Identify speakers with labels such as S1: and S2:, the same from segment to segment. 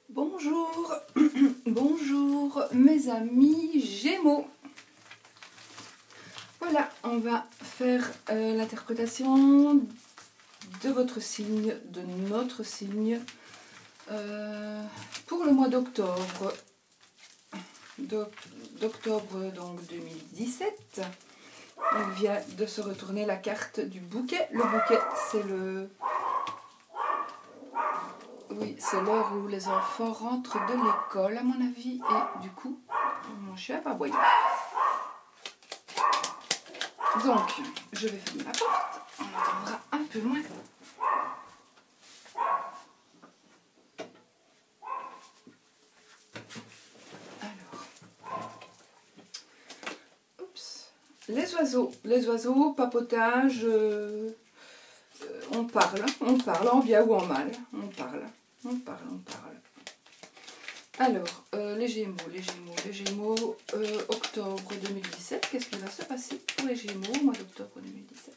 S1: Bonjour, bonjour mes amis Gémeaux. Voilà, on va faire l'interprétation de votre signe, de notre signe, pour le mois d'octobre. D'octobre donc 2017. Il vient de se retourner la carte du bouquet. Le bouquet, c'est le... Oui, c'est l'heure où les enfants rentrent de l'école, à mon avis, et du coup, mon chien va aboyer. Donc, je vais fermer la porte, on entendra un peu moins. Alors, oups. Les oiseaux, papotage, on parle en bien ou en mal, on parle. Alors, les Gémeaux, octobre 2017, qu'est-ce qui va se passer pour les Gémeaux au mois d'octobre 2017?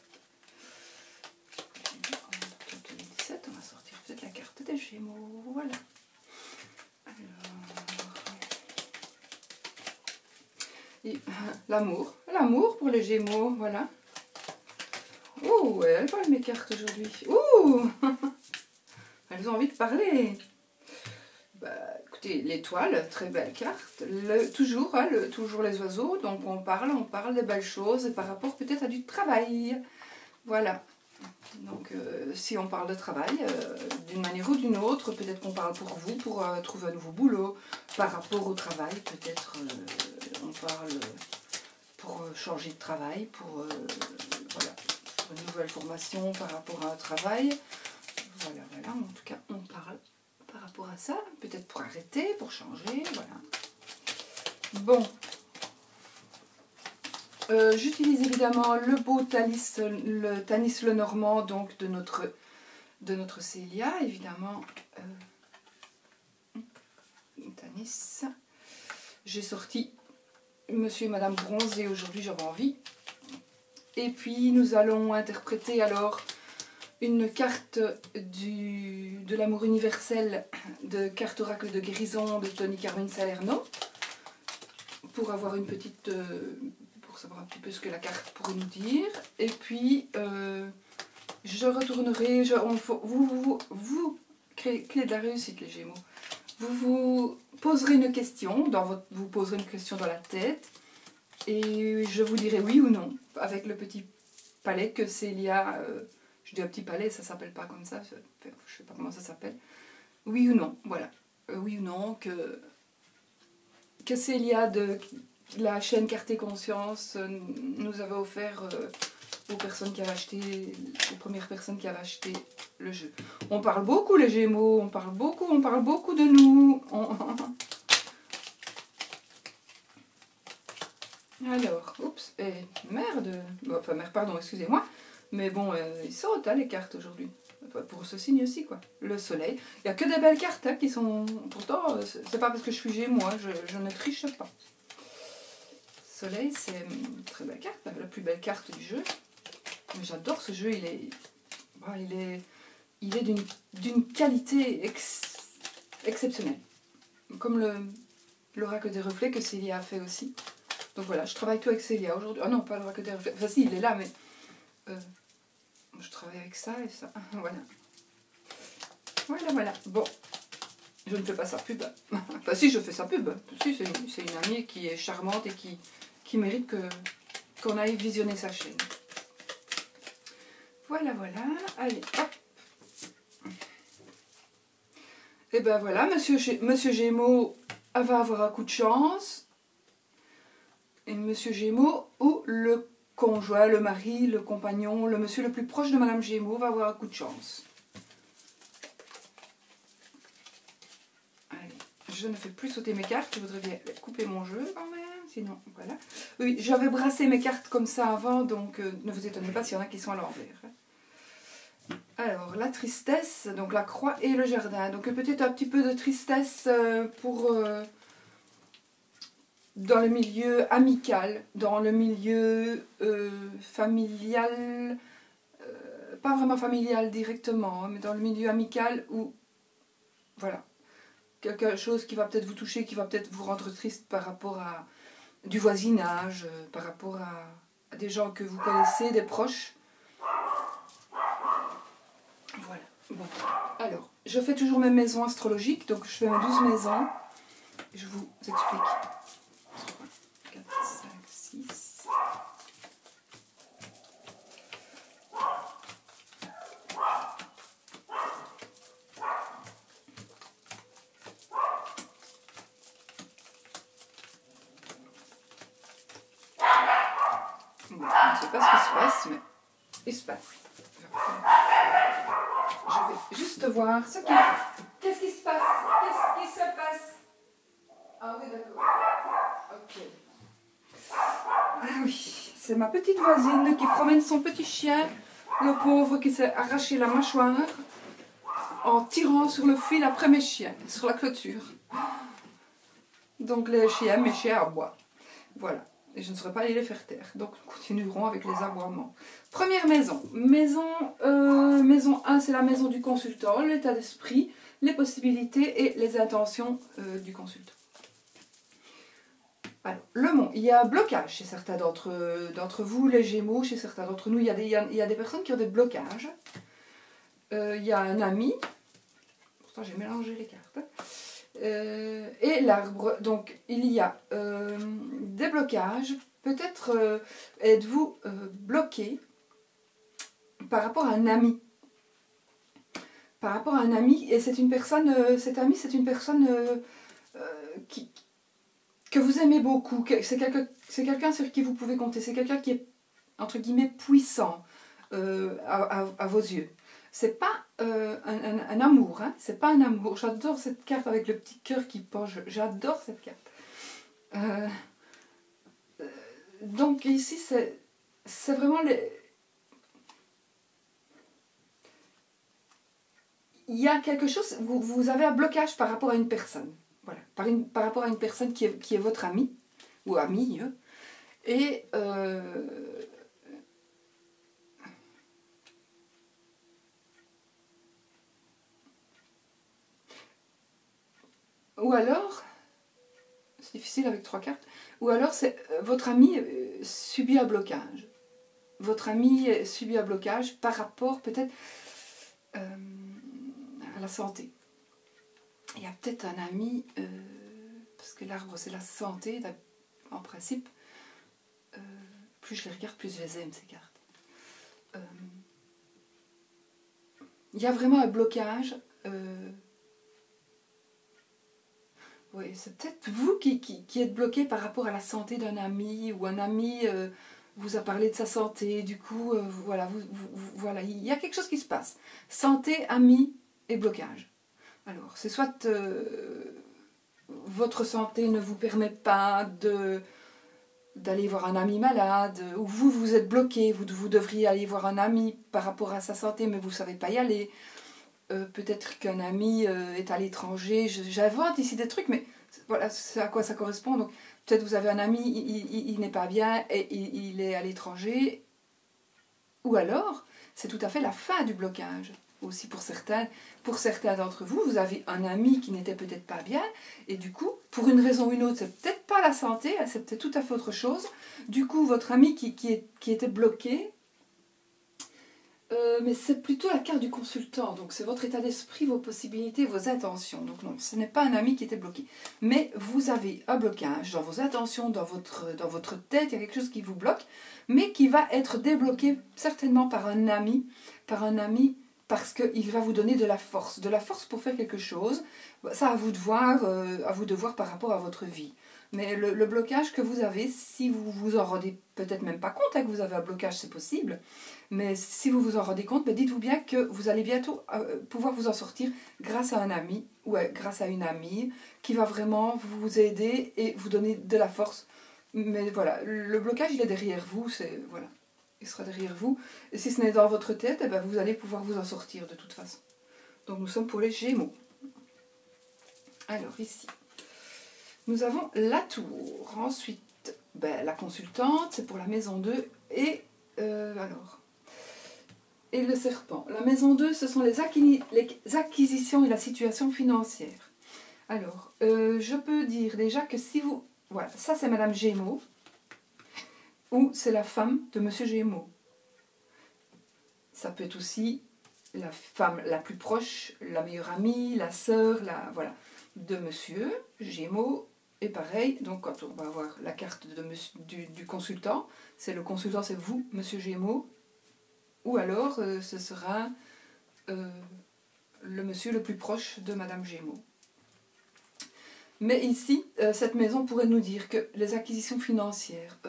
S1: Octobre 2017, on va sortir peut-être la carte des Gémeaux, voilà. Alors, l'amour pour les Gémeaux, voilà. Oh, elles volent mes cartes aujourd'hui. Ouh, elles ont envie de parler. Bah, écoutez, l'étoile, très belle carte. Toujours les oiseaux, donc on parle des belles choses par rapport peut-être à du travail. Voilà. Donc si on parle de travail, d'une manière ou d'une autre, peut-être qu'on parle pour vous, pour trouver un nouveau boulot. Par rapport au travail, peut-être on parle pour changer de travail, pour, voilà, pour une nouvelle formation par rapport à un travail. Voilà, en tout cas, on parle par rapport à ça, peut-être pour arrêter, pour changer, voilà. Bon, j'utilise évidemment le beau Tanis, le Normand, donc de notre Célia, évidemment. Tanis. J'ai sorti Monsieur et Madame Bronzé aujourd'hui, j'avais envie. Et puis nous allons interpréter alors une carte de l'amour universel de carte oracle de guérison de Tony Carmen Salerno pour avoir une petite pour savoir un petit peu ce que la carte pourrait nous dire. Et puis je retournerai, vous clé de la réussite les Gémeaux, vous poserez une question vous poserez une question dans la tête et je vous dirai oui ou non avec le petit palais que Célia je dis un petit palais, ça s'appelle pas comme ça, je sais pas comment ça s'appelle. Oui ou non, voilà. Oui ou non, que Célia de la chaîne Carte et Conscience nous avait offert aux personnes qui avaient acheté, aux premières personnes qui avaient acheté le jeu. On parle beaucoup les Gémeaux, on parle beaucoup de nous. Alors, oups, merde, enfin merde, pardon, excusez-moi. Mais bon, ils sautent les cartes aujourd'hui. Pour ce signe aussi, quoi. Le soleil. Il n'y a que des belles cartes qui sont... Pourtant, c'est pas parce que je suis Gémeaux, je ne triche pas. Soleil, c'est une très belle carte, la plus belle carte du jeu. Mais j'adore ce jeu, il est d'une qualité exceptionnelle. Comme l'oracle des reflets que Célia a fait aussi. Donc voilà, je travaille tout avec Célia aujourd'hui. Ah non, pas l'oracle des reflets. Enfin si, il est là, mais... je travaille avec ça et ça. Voilà. Voilà. Bon, je ne fais pas sa pub. Enfin si, je fais sa pub. Si, c'est une amie qui est charmante et qui mérite qu'on aille visionner sa chaîne. Voilà. Allez, hop. Et ben voilà, Monsieur Gémeaux va avoir un coup de chance. Et Monsieur Gémeaux, ou le conjoint, le mari, le compagnon, le monsieur le plus proche de Madame Gémeaux va avoir un coup de chance. Allez, je ne fais plus sauter mes cartes, je voudrais bien couper mon jeu quand même, sinon, voilà. Oui, j'avais brassé mes cartes comme ça avant, donc ne vous étonnez pas s'il y en a qui sont à l'envers. Alors, la tristesse, donc la croix et le jardin. Donc peut-être un petit peu de tristesse pour... dans le milieu amical, dans le milieu familial, pas vraiment familial directement, mais dans le milieu amical où, voilà, quelque chose qui va peut-être vous toucher, qui va peut-être vous rendre triste par rapport à du voisinage, par rapport à des gens que vous connaissez, des proches. Voilà. Bon. Alors, je fais toujours mes maisons astrologiques, donc je fais mes 12 maisons. Je vous explique. 4, 5, 6. Bon, je ne sais pas ce qui se passe, mais il se passe. Je vais juste voir ce qui... Qu'est-ce qui se passe? Qu'est-ce qui se passe? Ah oui, d'accord. Ok. Ah oui, c'est ma petite voisine qui promène son petit chien, le pauvre qui s'est arraché la mâchoire en tirant sur le fil après mes chiens, sur la clôture. Donc les chiens, mes chiens aboient. Voilà. Et je ne saurais pas aller les faire taire. Donc nous continuerons avec les aboiements. Première maison. Maison 1, c'est la maison du consultant, l'état d'esprit, les possibilités et les intentions du consultant. Alors, le mont, il y a un blocage chez certains d'entre vous, les Gémeaux, chez certains d'entre nous, il y a des personnes qui ont des blocages. Il y a un ami, pourtant j'ai mélangé les cartes, et l'arbre. Donc il y a des blocages, peut-être êtes-vous bloqué par rapport à un ami. Par rapport à un ami, et c'est une personne, cet ami c'est une personne que vous aimez beaucoup, c'est quelqu'un sur qui vous pouvez compter, c'est quelqu'un qui est entre guillemets puissant à vos yeux. C'est pas un amour, hein, c'est pas un amour. J'adore cette carte avec le petit cœur qui penche, j'adore cette carte. Donc ici, c'est vraiment il y a quelque chose, vous avez un blocage par rapport à une personne. Voilà, par rapport à une personne qui est votre ami, ou amie, et ou alors, c'est difficile avec 3 cartes, ou alors c'est votre ami subit un blocage. Votre ami subit un blocage par rapport peut-être à la santé. Il y a peut-être un ami, parce que l'arbre c'est la santé, en principe, plus je les regarde, plus je les aime ces cartes. Il y a vraiment un blocage. Oui, c'est peut-être vous qui êtes bloqué par rapport à la santé d'un ami, ou un ami vous a parlé de sa santé, du coup, voilà, voilà, il y a quelque chose qui se passe. Santé, ami et blocage. Alors, c'est soit votre santé ne vous permet pas d'aller voir un ami malade, ou vous êtes bloqué, vous devriez aller voir un ami par rapport à sa santé, mais vous ne savez pas y aller. Peut-être qu'un ami est à l'étranger, j'invente ici des trucs, mais voilà, c'est à quoi ça correspond. Donc peut-être vous avez un ami, il n'est pas bien et il est à l'étranger, ou alors c'est tout à fait la fin du blocage. Aussi pour certains d'entre vous, vous avez un ami qui n'était peut-être pas bien, et du coup, pour une raison ou une autre, c'est peut-être pas la santé, c'est peut-être tout à fait autre chose. Du coup, votre ami qui était bloqué, mais c'est plutôt la carte du consultant, donc c'est votre état d'esprit, vos possibilités, vos intentions. Donc non, ce n'est pas un ami qui était bloqué. Mais vous avez un blocage dans vos intentions, dans votre tête, il y a quelque chose qui vous bloque, mais qui va être débloqué certainement par un ami, parce qu'il va vous donner de la force pour faire quelque chose. Ça, à vous de voir par rapport à votre vie. Mais le blocage que vous avez, si vous vous en rendez peut-être même pas compte que vous avez un blocage, c'est possible, mais si vous vous en rendez compte, dites-vous bien que vous allez bientôt pouvoir vous en sortir grâce à un ami ou grâce à une amie qui va vraiment vous aider et vous donner de la force. Mais voilà, le blocage, il est derrière vous, voilà, il sera derrière vous. Et si ce n'est dans votre tête, vous allez pouvoir vous en sortir de toute façon. Donc nous sommes pour les Gémeaux. Alors ici, nous avons la tour. Ensuite, la consultante, c'est pour la maison 2. Et et le serpent. La maison 2, ce sont les acquisitions et la situation financière. Alors, je peux dire déjà que si vous... Voilà, ça c'est Madame Gémeaux, ou c'est la femme de Monsieur Gémeaux. Ça peut être aussi la femme la plus proche, la meilleure amie, la sœur, voilà, de Monsieur Gémeaux. Et pareil, donc quand on va avoir la carte du consultant, c'est le consultant, c'est vous, Monsieur Gémeaux, ou alors ce sera le monsieur le plus proche de Madame Gémeaux. Mais ici, cette maison pourrait nous dire que les acquisitions financières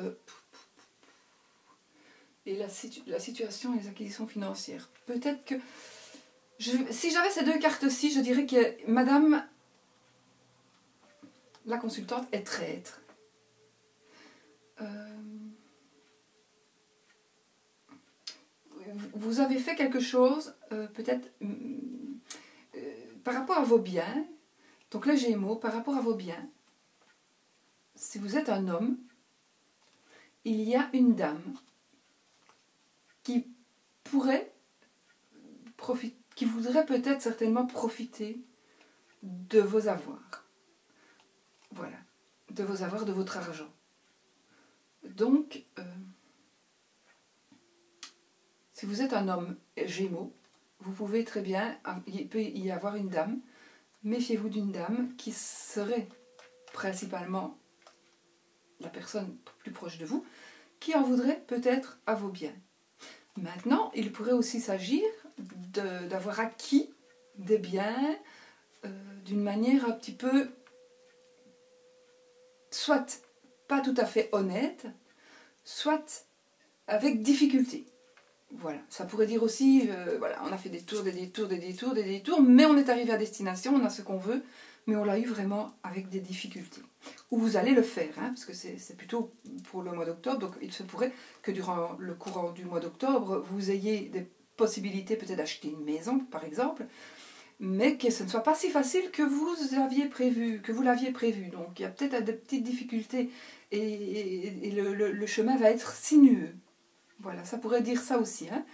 S1: et la situation et les acquisitions financières, peut-être que si j'avais ces deux cartes-ci, je dirais que Madame la consultante est traître. Vous avez fait quelque chose, peut-être par rapport à vos biens. Donc les Gémeaux, par rapport à vos biens, si vous êtes un homme, il y a une dame qui pourrait profiter, qui voudrait peut-être certainement profiter de vos avoirs. Voilà, de vos avoirs, de votre argent. Donc, si vous êtes un homme Gémeaux, vous pouvez très bien, il peut y avoir une dame. Méfiez-vous d'une dame qui serait principalement la personne plus proche de vous, qui en voudrait peut-être à vos biens. Maintenant, il pourrait aussi s'agir d'avoir acquis des biens d'une manière un petit peu, soit pas tout à fait honnête, soit avec difficulté. Voilà, ça pourrait dire aussi, voilà, on a fait des tours, des détours, des détours, des détours, mais on est arrivé à destination, on a ce qu'on veut, mais on l'a eu vraiment avec des difficultés. Ou vous allez le faire, hein, parce que c'est plutôt pour le mois d'octobre, donc il se pourrait que durant le courant du mois d'octobre, vous ayez des possibilités peut-être d'acheter une maison, par exemple, mais que ce ne soit pas si facile que vous l'aviez prévu, Donc il y a peut-être des petites difficultés et le chemin va être sinueux. Voilà, ça pourrait dire ça aussi, hein,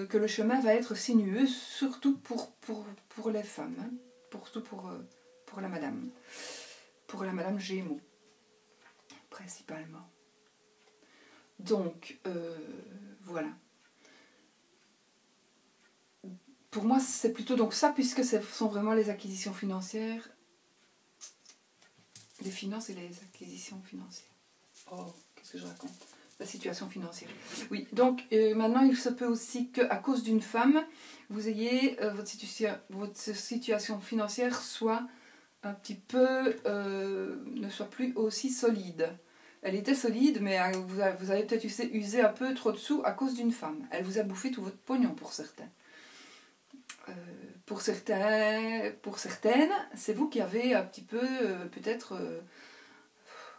S1: que le chemin va être sinueux, surtout pour les femmes, hein, surtout pour la madame Gémeaux, principalement. Donc, voilà. Pour moi, c'est plutôt donc ça, puisque ce sont vraiment les acquisitions financières, les finances et les acquisitions financières. Oh, qu'est-ce que je raconte ? La situation financière. Oui, donc maintenant il se peut aussi qu'à cause d'une femme, vous ayez votre situation financière soit un petit peu, ne soit plus aussi solide. Elle était solide, mais vous avez peut-être usé un peu trop de sous à cause d'une femme. Elle vous a bouffé tout votre pognon pour certains. Pour certaines, c'est vous qui avez un petit peu, peut-être...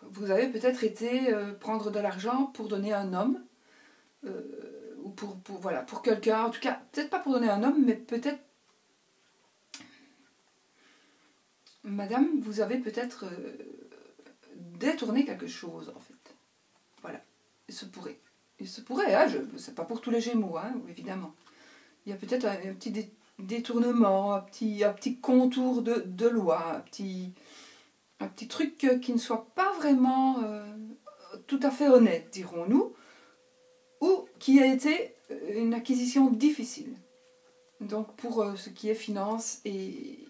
S1: vous avez peut-être été prendre de l'argent pour donner à un homme, ou pour quelqu'un, en tout cas, peut-être pas pour donner à un homme, mais peut-être, madame, vous avez peut-être détourné quelque chose, en fait. Voilà, il se pourrait. Hein, c'est pas pour tous les Gémeaux, hein, évidemment. Il y a peut-être un petit détournement, un petit contour de loi, un petit truc qui ne soit pas vraiment tout à fait honnête, dirons-nous, ou qui a été une acquisition difficile. Donc pour ce qui est finance et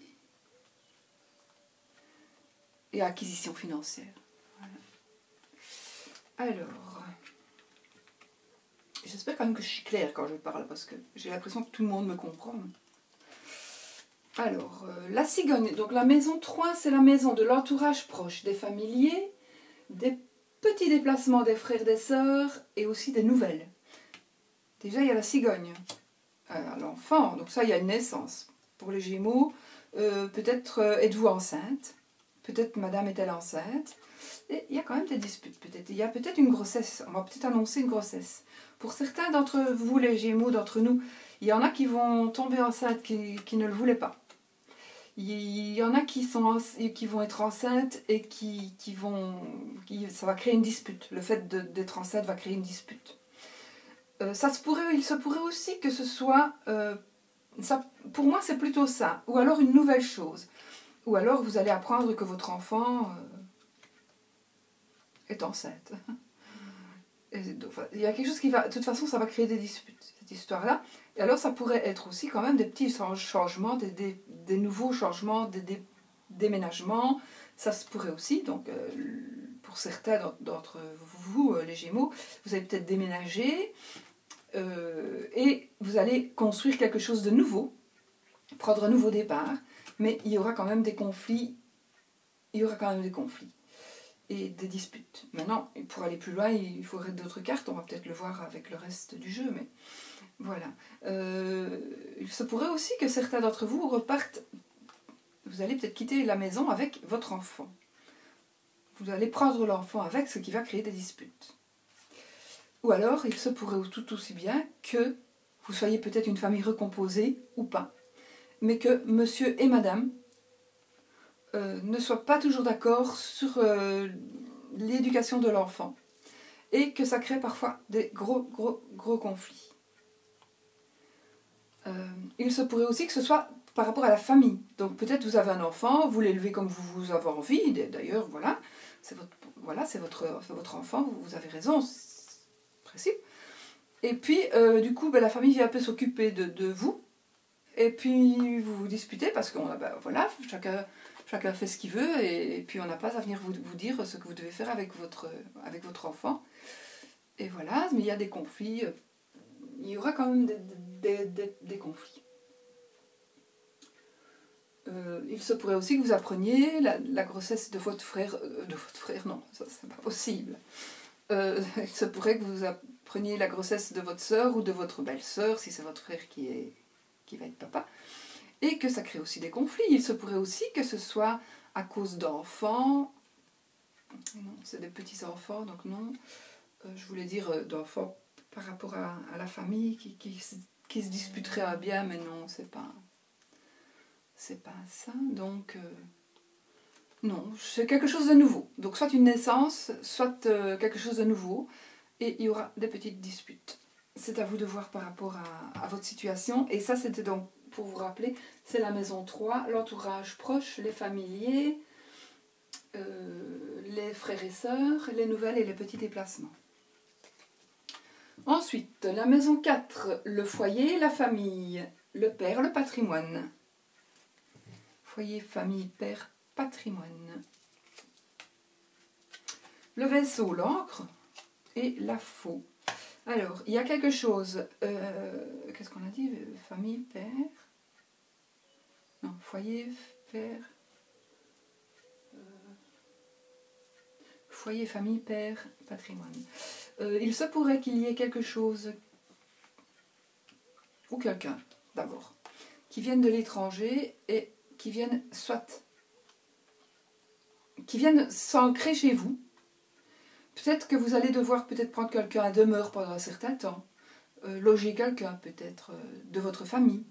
S1: acquisition financière. Voilà. Alors, j'espère quand même que je suis claire quand je parle, parce que j'ai l'impression que tout le monde me comprend. Alors, la cigogne, donc la maison 3, c'est la maison de l'entourage proche, des familiers, des petits déplacements des frères, des sœurs et aussi des nouvelles. Déjà, il y a la cigogne, l'enfant, donc ça, il y a une naissance. Pour les Gémeaux, peut-être êtes-vous enceinte, peut-être madame est-elle enceinte, et il y a quand même des disputes, peut-être. Il y a peut-être une grossesse, on va peut-être annoncer une grossesse. Pour certains d'entre vous, les Gémeaux, d'entre nous, il y en a qui vont tomber enceintes qui ne le voulaient pas. Il y en a qui vont être enceintes et ça va créer une dispute. Le fait d'être enceinte va créer une dispute. Il se pourrait aussi que ce soit... pour moi, c'est plutôt ça. Ou alors une nouvelle chose. Ou alors vous allez apprendre que votre enfant est enceinte. Il y a quelque chose qui va... De toute façon, ça va créer des disputes, cette histoire-là. Et alors, ça pourrait être aussi quand même des petits changements, des nouveaux changements, des déménagements. Ça se pourrait aussi, donc pour certains d'entre vous, les Gémeaux, vous allez peut-être déménager et vous allez construire quelque chose de nouveau, prendre un nouveau départ, mais il y aura quand même des conflits. Il y aura quand même des conflits et des disputes. Maintenant, pour aller plus loin, il faudrait d'autres cartes, on va peut-être le voir avec le reste du jeu, mais voilà. Il se pourrait aussi que certains d'entre vous repartent, vous allez peut-être quitter la maison avec votre enfant. Vous allez prendre l'enfant avec, ce qui va créer des disputes. Ou alors, il se pourrait tout aussi bien que vous soyez peut-être une famille recomposée ou pas, mais que monsieur et madame ne soient pas toujours d'accord sur l'éducation de l'enfant et que ça crée parfois des gros conflits. Il se pourrait aussi que ce soit par rapport à la famille. Donc peut-être vous avez un enfant, vous l'élevez comme vous avez envie, d'ailleurs voilà, c'est votre enfant, vous avez raison, c'est précis. Et puis du coup la famille vient un peu s'occuper de vous, et puis vous vous disputez parce que voilà, chacun fait ce qu'il veut, et puis on n'a pas à venir vous dire ce que vous devez faire avec votre enfant. Et voilà, mais il y a des conflits, il y aura quand même des conflits. Il se pourrait aussi que vous appreniez la grossesse de votre frère, non, ça c'est pas possible. Il se pourrait que vous appreniez la grossesse de votre sœur ou de votre belle-sœur, si c'est votre frère qui va être papa, et que ça crée aussi des conflits. Il se pourrait aussi que ce soit à cause d'enfants, non, c'est des petits-enfants, donc non, je voulais dire d'enfants par rapport à la famille qui se disputerait bien, mais non, c'est pas ça, donc non, c'est quelque chose de nouveau. Donc soit une naissance, soit quelque chose de nouveau, et il y aura des petites disputes. C'est à vous de voir par rapport à votre situation, et ça c'était donc, pour vous rappeler, c'est la maison 3, l'entourage proche, les familiers, les frères et sœurs, les nouvelles et les petits déplacements. Ensuite, la maison 4, le foyer, la famille, le père, le patrimoine. Foyer, famille, père, patrimoine. Le vaisseau, l'encre et la faux. Alors, il y a quelque chose. Qu'est-ce qu'on a dit? Famille, père. Non, foyer, père. Foyer, famille, père, patrimoine. Il se pourrait qu'il y ait quelque chose, ou quelqu'un, d'abord, qui vienne de l'étranger et qui viennent s'ancrer chez vous. Peut-être que vous allez devoir prendre quelqu'un à demeure pendant un certain temps, loger quelqu'un peut-être de votre famille.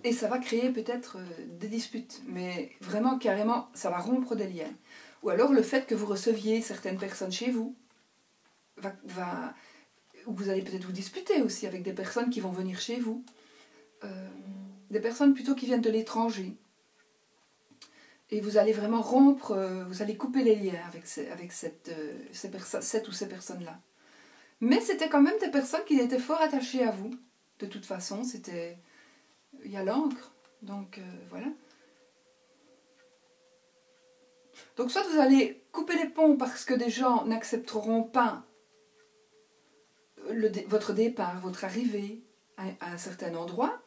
S1: Et ça va créer peut-être des disputes, mais vraiment carrément ça va rompre des liens. Ou alors le fait que vous receviez certaines personnes chez vous, ou vous allez peut-être vous disputer aussi avec des personnes qui vont venir chez vous. Des personnes plutôt qui viennent de l'étranger. Et vous allez vraiment rompre, vous allez couper les liens avec cette ou ces personnes-là. Mais c'était quand même des personnes qui étaient fort attachées à vous. De toute façon, il y a l'encre. Donc voilà. Donc soit vous allez couper les ponts parce que des gens n'accepteront pas votre départ, votre arrivée à un certain endroit,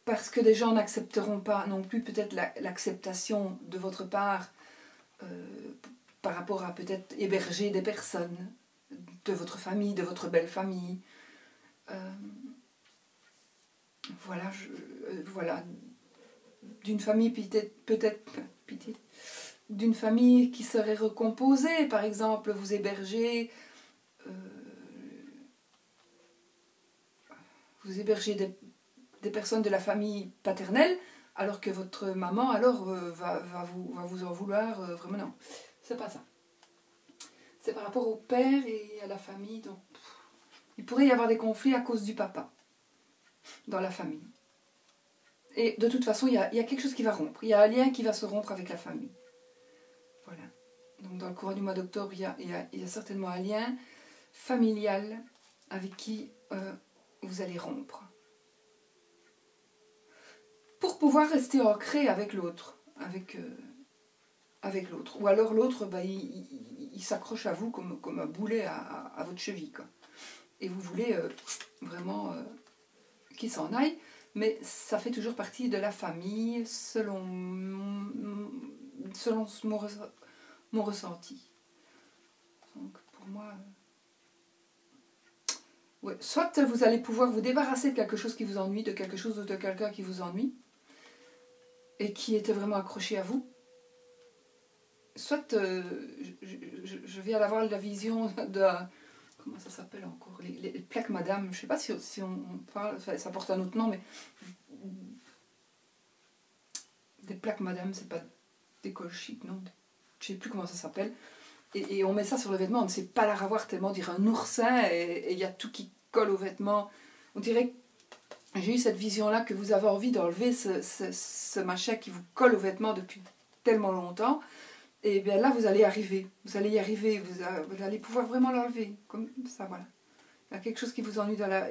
S1: parce que des gens n'accepteront pas non plus peut-être l'acceptation de votre part par rapport à peut-être héberger des personnes de votre famille, de votre belle famille. Voilà, d'une famille peut-être d'une famille qui serait recomposée, par exemple, vous hébergez des personnes de la famille paternelle, alors que votre maman alors va vous en vouloir, vraiment non, c'est pas ça. C'est par rapport au père et à la famille, donc Il pourrait y avoir des conflits à cause du papa dans la famille. Et de toute façon, il y a quelque chose qui va rompre. Il y a un lien qui va se rompre avec la famille. Voilà. Donc dans le courant du mois d'octobre, il y a certainement un lien familial avec qui vous allez rompre. Pour pouvoir rester ancré avec l'autre. Avec l'autre. Ou alors l'autre, il s'accroche à vous comme un boulet à votre cheville, quoi. Et vous voulez vraiment qu'il s'en aille, mais ça fait toujours partie de la famille selon mon ressenti. Donc pour moi, ouais, soit vous allez pouvoir vous débarrasser de quelque chose qui vous ennuie, de quelque chose ou de quelqu'un qui vous ennuie, et qui était vraiment accroché à vous. Soit je viens d'avoir la vision de... Comment ça s'appelle encore, les plaques madame, je ne sais pas si on parle, ça porte un autre nom, mais... Des plaques madame, c'est pas des cols chic, non? Je ne sais plus comment ça s'appelle. Et on met ça sur le vêtement, on ne sait pas la ravoir tellement, on dirait un oursin, et il y a tout qui colle au vêtement. On dirait... J'ai eu cette vision-là que vous avez envie d'enlever ce machin qui vous colle au vêtement depuis tellement longtemps. Et bien là, vous allez y arriver. Vous allez y arriver. Vous allez pouvoir vraiment l'enlever. Comme ça, voilà. Il y a quelque chose qui vous ennuie dans la...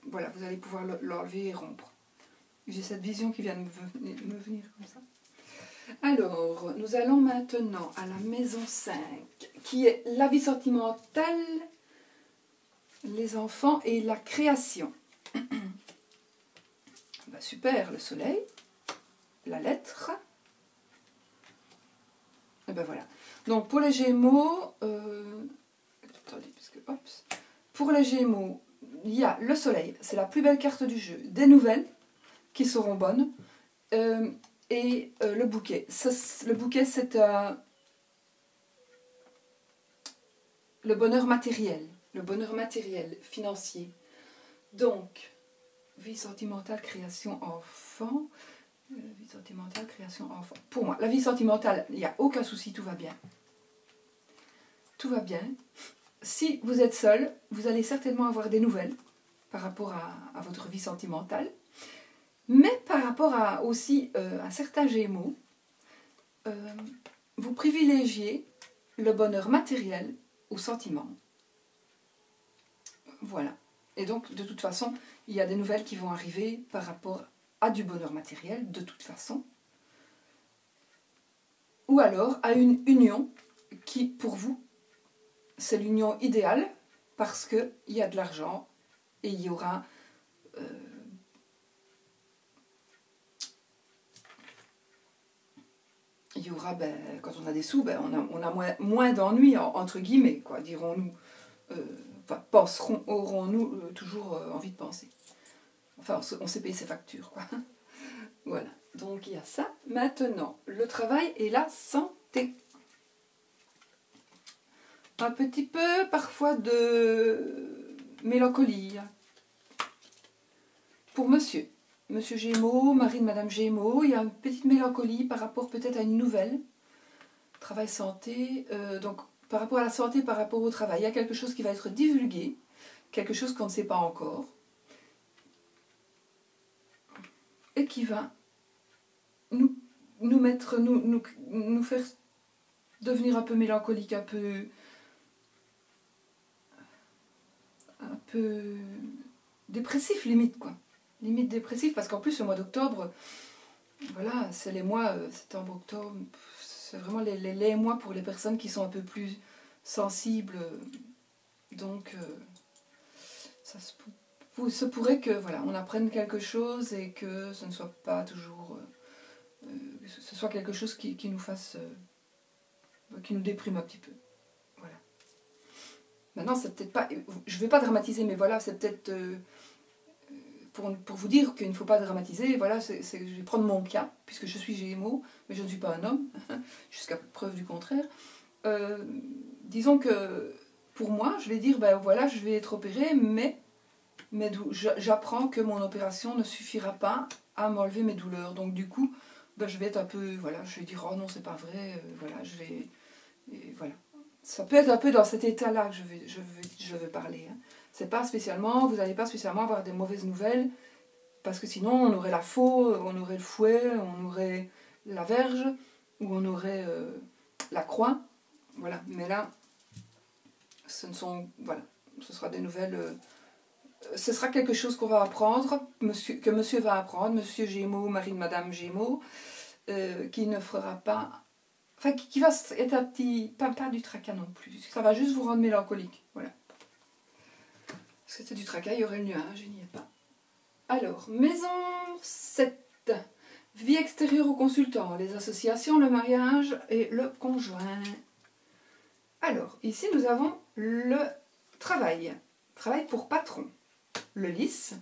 S1: Voilà, vous allez pouvoir l'enlever et rompre. J'ai cette vision qui vient de me venir comme ça. Alors, nous allons maintenant à la maison 5, qui est la vie sentimentale, les enfants et la création. Ben, super, le soleil, la lettre... Et ben voilà. Donc pour les Gémeaux, attendez, parce que, pour les Gémeaux, il y a le soleil, c'est la plus belle carte du jeu. Des nouvelles qui seront bonnes. Et le bouquet. Le bouquet, c'est le bonheur matériel. Le bonheur matériel, financier. Donc, vie sentimentale, création, enfant... vie sentimentale, création, enfant. Pour moi, la vie sentimentale, il n'y a aucun souci, tout va bien. Tout va bien. Si vous êtes seul, vous allez certainement avoir des nouvelles par rapport à votre vie sentimentale. Mais par rapport aussi à certains Gémeaux, vous privilégiez le bonheur matériel au sentiment. Voilà. Et donc, de toute façon, il y a des nouvelles qui vont arriver par rapport à du bonheur matériel, de toute façon. Ou alors à une union qui, pour vous, c'est l'union idéale parce qu'il y a de l'argent et il y aura... quand on a des sous, on a moins d'ennuis, entre guillemets, quoi, dirons-nous. Aurons-nous toujours envie de penser. Enfin, on sait payer ses factures, quoi. Voilà, donc il y a ça. Maintenant, le travail et la santé. Un petit peu, parfois, de mélancolie. Pour monsieur. Monsieur Gémeaux, mari de Madame Gémeaux, il y a une petite mélancolie par rapport peut-être à une nouvelle. Travail, santé. Donc, par rapport à la santé, par rapport au travail, il y a quelque chose qui va être divulgué. Quelque chose qu'on ne sait pas encore. Et qui va nous faire devenir un peu mélancolique, un peu dépressif limite, quoi. Limite dépressif, parce qu'en plus le mois d'octobre, voilà, c'est les mois, septembre, octobre, c'est vraiment les mois pour les personnes qui sont un peu plus sensibles. Donc ça se pourrait que voilà, on apprenne quelque chose et que ce ne soit pas toujours... que ce soit quelque chose qui nous fasse... qui nous déprime un petit peu. Voilà. Maintenant, c'est peut-être pas... Je ne vais pas dramatiser, mais voilà, c'est peut-être... pour vous dire qu'il ne faut pas dramatiser, voilà, je vais prendre mon cas, puisque je suis Gémeaux, mais je ne suis pas un homme, jusqu'à preuve du contraire. Disons que, pour moi, je vais dire, voilà, je vais être opérée, mais j'apprends que mon opération ne suffira pas à m'enlever mes douleurs. Donc du coup, je vais être un peu, voilà, je vais dire, oh non, c'est pas vrai, voilà, voilà. Ça peut être un peu dans cet état-là que je veux parler. Hein. C'est pas spécialement, vous n'allez pas spécialement avoir des mauvaises nouvelles, parce que sinon on aurait la faux, on aurait le fouet, on aurait la verge, ou on aurait la croix. Voilà, mais là, ce sera des nouvelles... ce sera quelque chose qu'on va apprendre, que monsieur va apprendre, monsieur Gémeaux, mari de madame Gémeaux, qui ne fera pas... Enfin, qui va être un petit... Pas du tracas non plus. Ça va juste vous rendre mélancolique. Voilà. Parce que c'était du tracas, il y aurait le nuage, il n'y est pas. Alors, maison 7. Vie extérieure aux consultants, les associations, le mariage et le conjoint. Alors, ici nous avons le travail. Travail pour patron. Le lys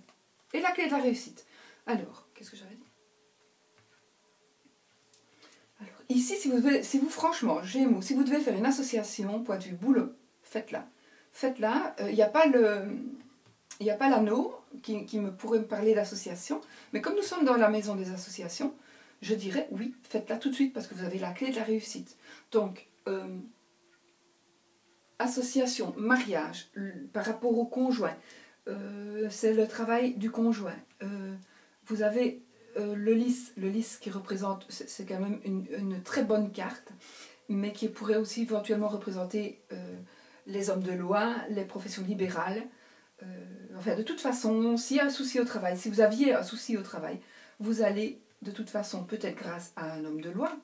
S1: et la clé de la réussite. Alors, qu'est-ce que j'avais dit? Alors, ici, si vous franchement, Gémeaux, si vous devez faire une association, point de vue boulot, faites-la. Faites-la. Il n'y a pas l'anneau qui pourrait me parler d'association, mais comme nous sommes dans la maison des associations, je dirais oui, faites-la tout de suite parce que vous avez la clé de la réussite. Donc, association, mariage, par rapport au conjoint, c'est le travail du conjoint. Vous avez le lys qui représente, c'est quand même une très bonne carte, mais qui pourrait aussi éventuellement représenter les hommes de loi, les professions libérales. Enfin, de toute façon, s'il y a un souci au travail, si vous aviez un souci au travail, vous allez, de toute façon, peut-être grâce à un homme de loi,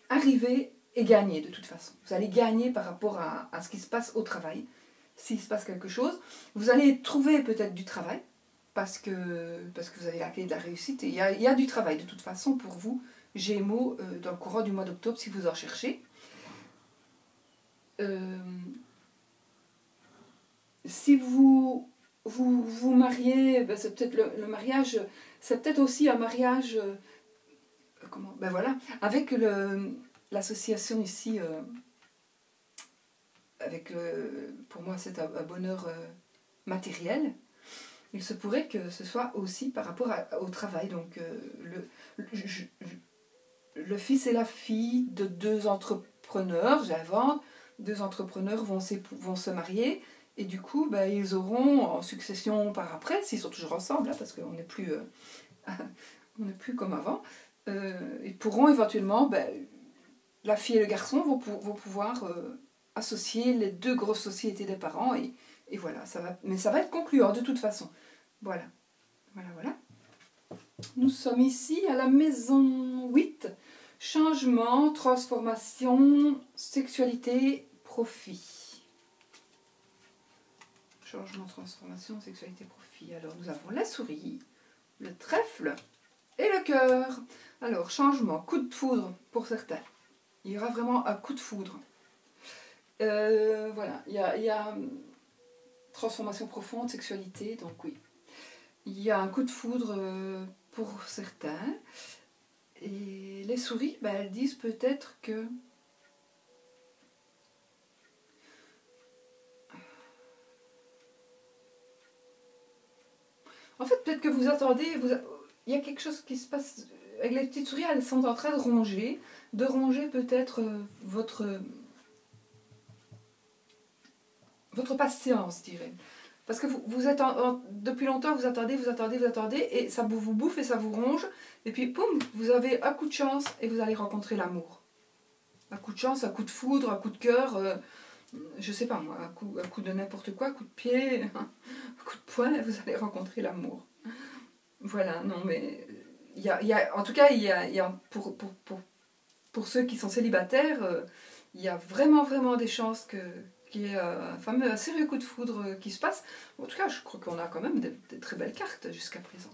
S1: arriver et gagner de toute façon. Vous allez gagner par rapport à ce qui se passe au travail. S'il se passe quelque chose, vous allez trouver peut-être du travail, parce que vous avez la clé de la réussite, et il y a du travail de toute façon pour vous, Gémeaux, dans le courant du mois d'octobre, si vous en cherchez. Si vous mariez, ben c'est peut-être le mariage, c'est peut-être aussi un mariage, ben voilà, avec l'association ici, pour moi c'est un bonheur matériel. Il se pourrait que ce soit aussi par rapport au travail. Donc le fils et la fille de deux entrepreneurs, j'invente, deux entrepreneurs vont se marier. Et du coup, ben, ils auront en succession par après, s'ils sont toujours ensemble, hein, parce qu'on n'est plus, comme avant, ils pourront éventuellement, ben, la fille et le garçon vont pouvoir associer les deux grosses sociétés des parents, et voilà, mais ça va être concluant de toute façon. Voilà. Nous sommes ici à la maison 8, changement, transformation, sexualité, profit. Changement, transformation, sexualité, profit. Alors, nous avons la souris, le trèfle et le cœur. Alors, changement, coup de foudre pour certains. Il y aura vraiment un coup de foudre. Voilà, il y a transformation profonde, sexualité, donc oui. Il y a un coup de foudre pour certains. Et les souris, ben, elles disent peut-être que... En fait, peut-être que vous attendez, il y a quelque chose qui se passe, avec les petites souris, elles sont en train de ronger peut-être votre patience, je dirais. Parce que vous êtes depuis longtemps, vous attendez, et ça vous bouffe et ça vous ronge, et puis poum, vous avez un coup de chance et vous allez rencontrer l'amour. Un coup de chance, un coup de foudre, un coup de cœur, je sais pas moi, un coup de n'importe quoi, un coup de pied, un coup de poing, vous allez rencontrer l'amour. Voilà, non mais en tout cas, pour ceux qui sont célibataires, il y a vraiment des chances qu'il y ait un sérieux coup de foudre qui se passe. En tout cas, je crois qu'on a quand même des très belles cartes jusqu'à présent.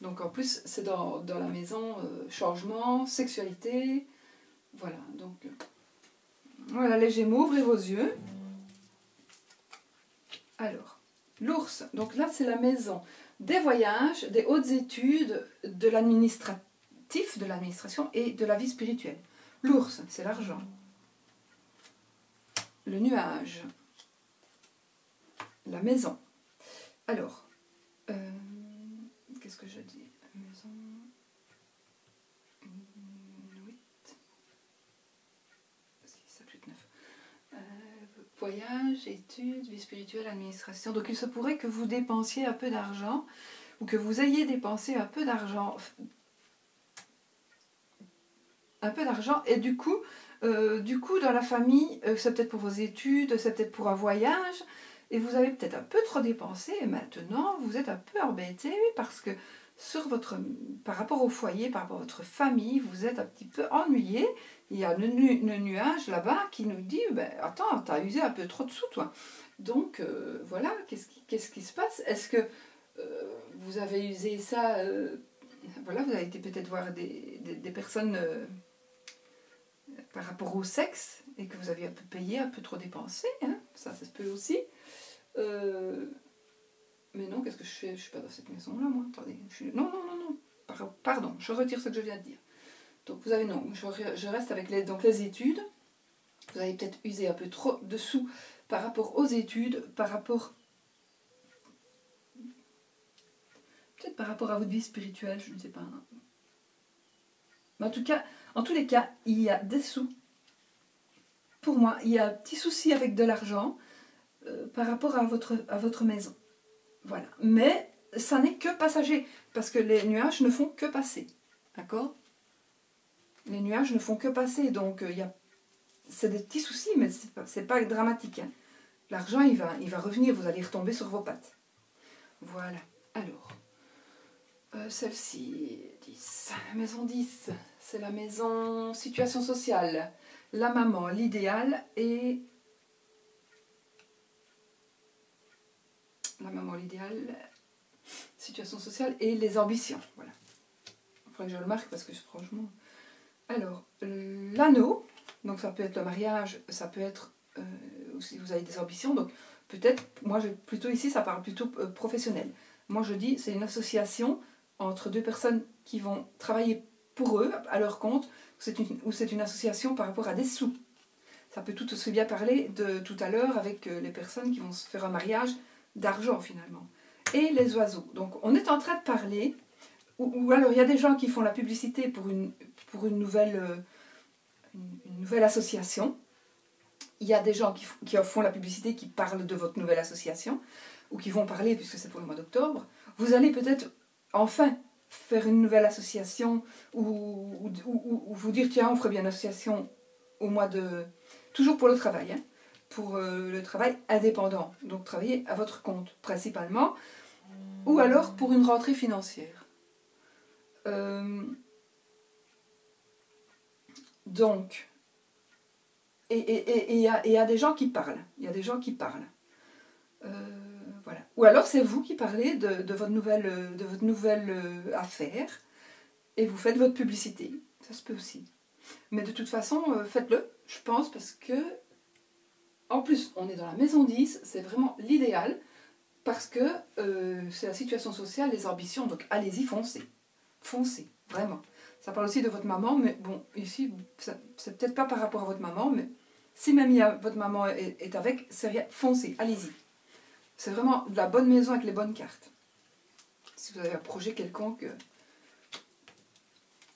S1: Donc en plus, c'est dans la maison changement, sexualité. Voilà, donc voilà les Gémeaux, ouvrez vos yeux. Alors, l'ours, donc là c'est la maison des voyages, des hautes études, de l'administratif, de l'administration et de la vie spirituelle. L'ours, c'est l'argent. Le nuage. La maison. Alors, qu'est-ce que je dis? Maison 8, 6, 7, 8, 9. Voyage, études, vie spirituelle, administration. Donc il se pourrait que vous dépensiez un peu d'argent ou que vous ayez dépensé un peu d'argent. Et du coup, dans la famille, c'est peut-être pour vos études, c'est peut-être pour un voyage, et vous avez peut-être un peu trop dépensé, et maintenant vous êtes un peu embêté parce que par rapport au foyer, par rapport à votre famille, vous êtes un petit peu ennuyé. Il y a le nuage là-bas qui nous dit ben, attends, t'as usé un peu trop de sous, toi. Donc voilà, qu'est-ce qui se passe? Est-ce que vous avez usé ça voilà, vous avez été peut-être voir des personnes par rapport au sexe et que vous avez un peu payé, un peu trop dépensé, hein? Ça se peut aussi. Mais non, qu'est-ce que je fais? Je suis pas dans cette maison-là, moi. Attendez, non. Pardon, je retire ce que je viens de dire. Donc vous avez non, je reste avec les études. Vous avez peut-être usé un peu trop de sous par rapport aux études, peut-être par rapport à votre vie spirituelle, je ne sais pas. Mais en tous les cas, il y a des sous. Pour moi, il y a un petit souci avec de l'argent par rapport à votre maison. Voilà. Mais ça n'est que passager, parce que les nuages ne font que passer. D'accord? Les nuages ne font que passer, donc c'est des petits soucis, mais c'est pas dramatique. Hein. L'argent, il va revenir, vous allez retomber sur vos pattes. Voilà. Alors, celle-ci, 10. Maison 10, c'est la maison situation sociale. La maman, l'idéal et... La maman, l'idéal, situation sociale et les ambitions. Voilà. Il faudrait que je le marque parce que franchement... Alors, l'anneau, donc ça peut être le mariage, ça peut être si vous avez des ambitions, donc peut-être, moi plutôt ici ça parle plutôt professionnel. Moi je dis c'est une association entre deux personnes qui vont travailler pour eux, à leur compte, ou c'est une association par rapport à des sous. Ça peut tout aussi bien parler de tout à l'heure avec les personnes qui vont se faire un mariage d'argent finalement. Et les oiseaux. Donc on est en train de parler, ou alors il y a des gens qui font la publicité pour une nouvelle association. Il y a des gens qui font la publicité, qui parlent de votre nouvelle association, ou qui vont parler, puisque c'est pour le mois d'octobre. Vous allez peut-être enfin faire une nouvelle association, ou vous dire, tiens, on ferait bien une association au mois de... Toujours pour le travail, hein, pour le travail indépendant, donc travailler à votre compte, principalement, ou alors pour une rentrée financière. Donc... Et il y a des gens qui parlent. Il y a des gens qui parlent. Voilà. Ou alors c'est vous qui parlez de votre nouvelle affaire et vous faites votre publicité. Ça se peut aussi. Mais de toute façon, faites-le, je pense, parce que en plus, on est dans la maison 10, c'est vraiment l'idéal parce que c'est la situation sociale, les ambitions. Donc allez-y, foncez. Foncez, vraiment. Ça parle aussi de votre maman, mais bon, ici, c'est peut-être pas par rapport à votre maman, mais si même votre maman est avec, c'est rien, foncez, allez-y. C'est vraiment de la bonne maison avec les bonnes cartes. Si vous avez un projet quelconque,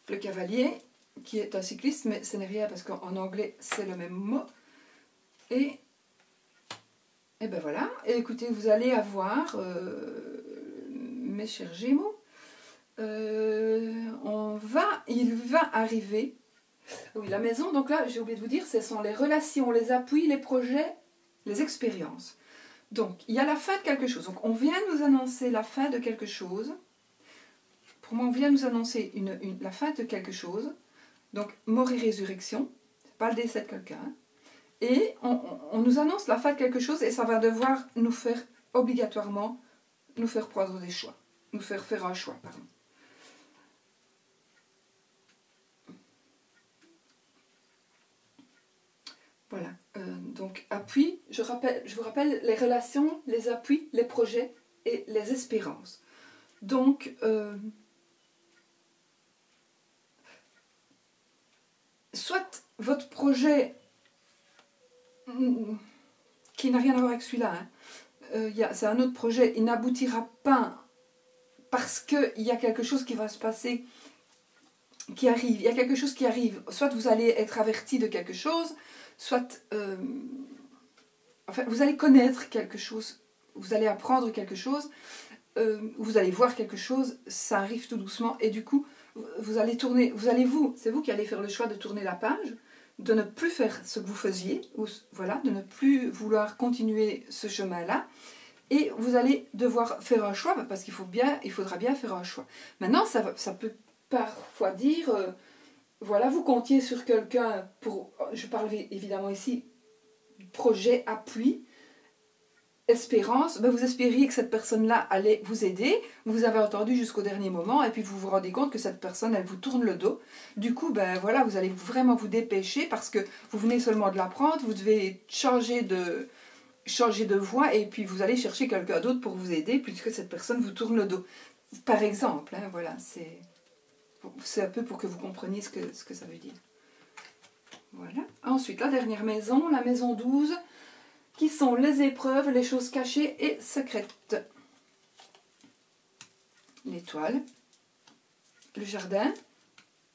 S1: le cavalier, qui est un cycliste, mais ce n'est rien parce qu'en anglais, c'est le même mot. Et ben voilà, et écoutez, vous allez avoir, mes chers Gémeaux, il va arriver... Oui, la maison, donc là, j'ai oublié de vous dire, ce sont les relations, les appuis, les projets, les expériences. Donc, il y a la fin de quelque chose. Donc, on vient nous annoncer la fin de quelque chose. Pour moi, on vient nous annoncer la fin de quelque chose. Donc, mort et résurrection. C'est pas le décès de quelqu'un. Et on nous annonce la fin de quelque chose et ça va devoir nous faire, obligatoirement, nous faire prendre des choix. Nous faire un choix, pardon. Voilà, donc appui, je vous rappelle les relations, les appuis, les projets et les espérances. Donc, soit votre projet qui n'a rien à voir avec celui-là, hein, c'est un autre projet, il n'aboutira pas parce qu'il y a quelque chose qui va se passer, qui arrive, il y a quelque chose qui arrive, soit vous allez être averti de quelque chose, soit enfin, vous allez connaître quelque chose, vous allez apprendre quelque chose, vous allez voir quelque chose, ça arrive tout doucement, et du coup, vous allez tourner, c'est vous qui allez faire le choix de tourner la page, de ne plus faire ce que vous faisiez, ou, voilà, de ne plus vouloir continuer ce chemin-là, et vous allez devoir faire un choix, parce qu'il faudra bien faire un choix. Maintenant, ça peut parfois dire, voilà, vous comptiez sur quelqu'un pour, je parle évidemment ici, projet, appui, espérance, ben vous espériez que cette personne-là allait vous aider, vous avez entendu jusqu'au dernier moment, et puis vous vous rendez compte que cette personne, elle vous tourne le dos. Du coup, ben voilà, vous allez vraiment vous dépêcher, parce que vous venez seulement de l'apprendre, vous devez changer de voie, et puis vous allez chercher quelqu'un d'autre pour vous aider, puisque cette personne vous tourne le dos. Par exemple, hein, voilà, c'est un peu pour que vous compreniez ce que ça veut dire. Voilà. Ensuite, la dernière maison, la maison 12, qui sont les épreuves, les choses cachées et secrètes. L'étoile, le jardin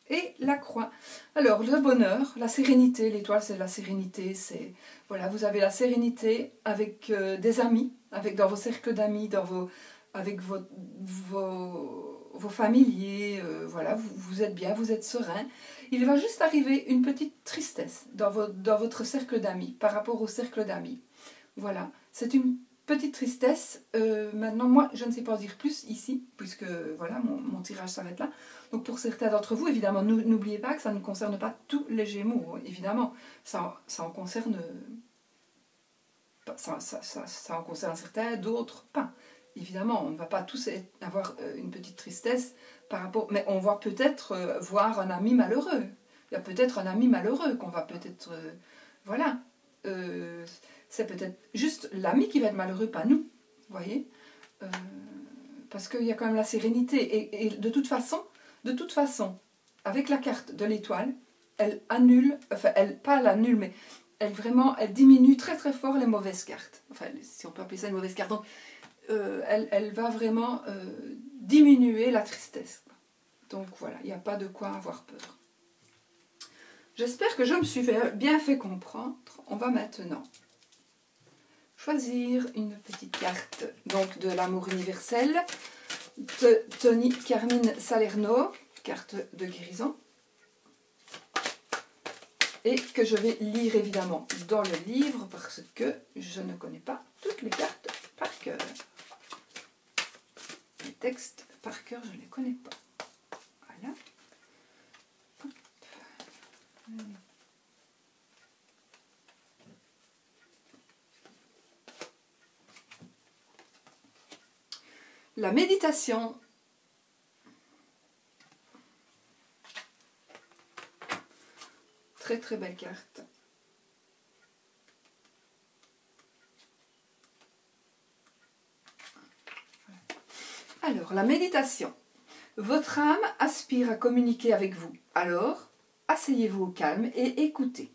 S1: et la croix. Alors, le bonheur, la sérénité, l'étoile c'est la sérénité, c'est, voilà, vous avez la sérénité avec des amis, dans vos cercles d'amis, avec vos familiers, voilà, vous êtes bien, vous êtes serein. Il va juste arriver une petite tristesse dans votre cercle d'amis, par rapport au cercle d'amis. Voilà, c'est une petite tristesse. Maintenant, moi, je ne sais pas en dire plus ici, puisque voilà, mon tirage s'arrête là. Donc pour certains d'entre vous, évidemment, n'oubliez pas que ça ne concerne pas tous les Gémeaux, évidemment. Ça en concerne... Ça en concerne certains, d'autres pas. Évidemment, on ne va pas tous avoir une petite tristesse par rapport... Mais on va peut-être voir un ami malheureux. Il y a peut-être un ami malheureux qu'on va peut-être... voilà. C'est peut-être juste l'ami qui va être malheureux, pas nous. Vous voyez, parce qu'il y a quand même la sérénité. Et de toute façon, avec la carte de l'étoile, elle annule, enfin, pas elle annule, mais elle diminue très très fort les mauvaises cartes. Enfin, si on peut appeler ça une mauvaise carte. Donc, elle va vraiment diminuer la tristesse. Donc voilà, il n'y a pas de quoi avoir peur. J'espère que je me suis bien fait comprendre. On va maintenant choisir une petite carte donc de l'amour universel de Tony Carmine Salerno, carte de guérison, et que je vais lire évidemment dans le livre parce que je ne connais pas toutes les cartes par cœur. Les textes par cœur, je ne les connais pas. Voilà. La méditation. Très très belle carte. Alors, la méditation. Votre âme aspire à communiquer avec vous. Alors, asseyez-vous au calme et écoutez.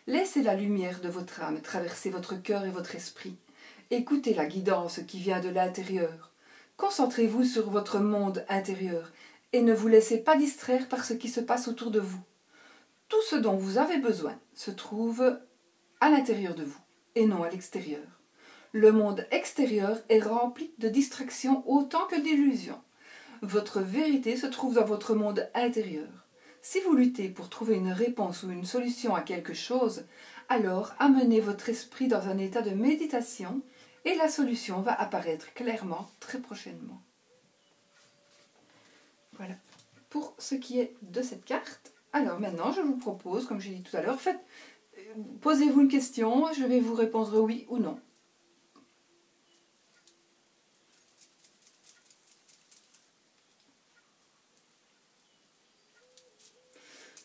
S1: Laissez la lumière de votre âme traverser votre cœur et votre esprit. Écoutez la guidance qui vient de l'intérieur. Concentrez-vous sur votre monde intérieur et ne vous laissez pas distraire par ce qui se passe autour de vous. Tout ce dont vous avez besoin se trouve à l'intérieur de vous et non à l'extérieur. Le monde extérieur est rempli de distractions autant que d'illusions. Votre vérité se trouve dans votre monde intérieur. Si vous luttez pour trouver une réponse ou une solution à quelque chose, alors amenez votre esprit dans un état de méditation et la solution va apparaître clairement très prochainement. Voilà pour ce qui est de cette carte. Alors maintenant, je vous propose, comme j'ai dit tout à l'heure, posez-vous une question, je vais vous répondre oui ou non.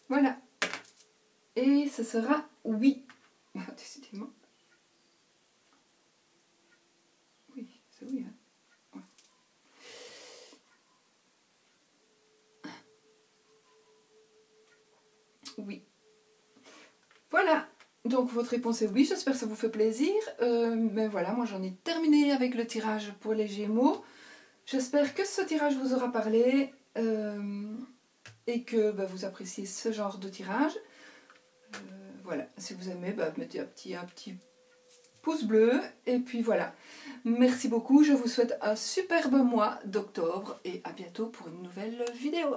S1: Voilà. Et ce sera oui. Décidément. Oui, c'est oui. Hein. Ouais. Oui. Voilà. Donc votre réponse est oui, j'espère que ça vous fait plaisir. Mais voilà, moi j'en ai terminé avec le tirage pour les Gémeaux. J'espère que ce tirage vous aura parlé et que vous appréciez ce genre de tirage. Voilà, si vous aimez, mettez un petit pouce bleu. Et puis voilà. Merci beaucoup, je vous souhaite un superbe mois d'octobre et à bientôt pour une nouvelle vidéo.